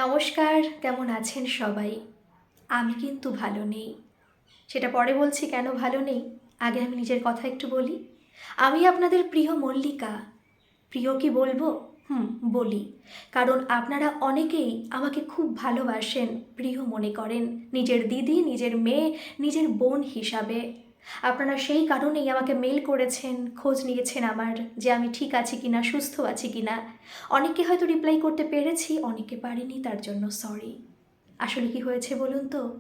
নমস্কার, কেমন আছেন সবাই? আমি কিন্তু ভালো নেই। সেটা পরে বলছি কেন ভালো নেই। আগে আমি নিজের কথা একটু বলি। আমি আপনাদের প্রিয় মল্লিকা। প্রিয় কি বলবো? বলি। কারণ আপনারা অনেকেই আমাকে খুব ভালোবাসেন, প্রিয় মনে করেন, নিজের দিদি, নিজের মেয়ে, নিজের বোন হিসাবে। আপনারা সেই কারণেই আমাকে মেল করেছেন, খোঁজ নিয়েছেন আমার, যে আমি ঠিক আছি কিনা, সুস্থ আছি কিনা। অনেকে হয়তো রিপ্লাই করতে পেরেছি, অনেকে পারিনি, তার জন্য সরি। আসলে কি হয়েছে বলুন তো?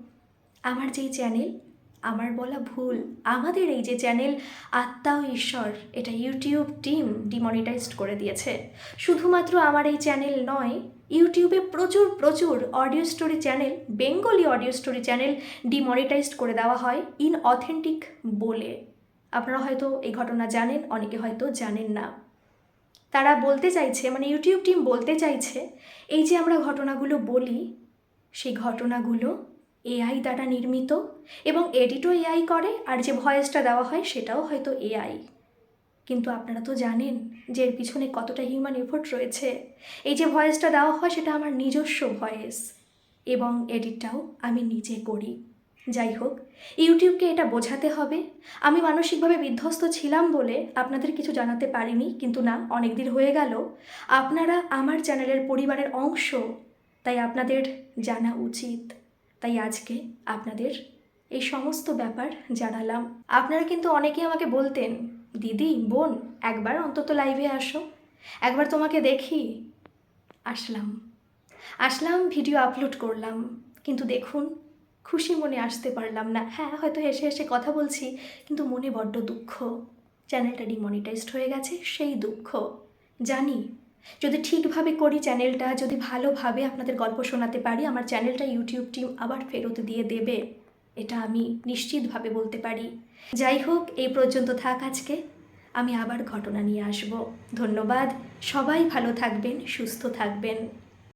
আমার যেই চ্যানেল, আমার বলা ভুল, আমাদের এই যে চ্যানেল আত্মা ও ঈশ্বর, এটা ইউটিউব টিম ডিমনিটাইজড করে দিয়েছে। শুধুমাত্র আমার এই চ্যানেল নয়, ইউটিউবে প্রচুর প্রচুর audio story channel, Bengali audio story channel demonetised করে দেওয়া হয় ইনঅথেন্টিক বলে। আপনারা হয়তো এই ঘটনা জানেন, অনেকে হয়তো জানেন না। তারা বলতে চাইছে, মানে ইউটিউব টিম বলতে চাইছে, এই যে আমরা ঘটনাগুলো বলি, সেই ঘটনাগুলো এআই দ্বারা নির্মিত এবং এডিটও এআই করে, আর যে ভয়েসটা দেওয়া হয় সেটাও হয়তো এআই। কিন্তু আপনারা তো জানেন যে এর পিছনে কতটা হিউম্যান এফোর্ট রয়েছে। এই যে ভয়েসটা দেওয়া হয় সেটা আমার নিজস্ব ভয়েস এবং এডিটটাও আমি নিজে করি। যাই হোক, ইউটিউবকে এটা বোঝাতে হবে। আমি মানসিকভাবে বিধ্বস্ত ছিলাম বলে আপনাদের কিছু জানাতে পারিনি, কিন্তু না, অনেক দিন হয়ে গেল। আপনারা আমার চ্যানেলের পরিবারের অংশ, তাই আপনাদের জানা উচিত। তাই আজকে আপনাদের এই সমস্ত ব্যাপার জানালাম। আপনারা কিন্তু অনেকেই আমাকে বলতেন, দিদি, বোন, একবার অন্তত লাইভে আসো, একবার তোমাকে দেখি। আসলাম আসলাম ভিডিও আপলোড করলাম, কিন্তু দেখুন, খুশি মনে আসতে পারলাম না। হ্যাঁ, হয়তো হেসে হেসে কথা বলছি, কিন্তু মনে বড্ড দুঃখ। চ্যানেলটা ডিমনিটাইজড হয়ে গেছে, সেই দুঃখ। জানি, যদি ঠিকভাবে করি চ্যানেলটা, যদি ভালোভাবে আপনাদের গল্প শোনাতে পারি, আমার চ্যানেলটা ইউটিউব টিম আবার ফেরত দিয়ে দেবে, এটা আমি নিশ্চিতভাবে বলতে পারি। যাই হোক, এই পর্যন্ত থাক আজকে। আমি আবার ঘটনা নিয়ে আসব। ধন্যবাদ। সবাই ভালো থাকবেন, সুস্থ থাকবেন।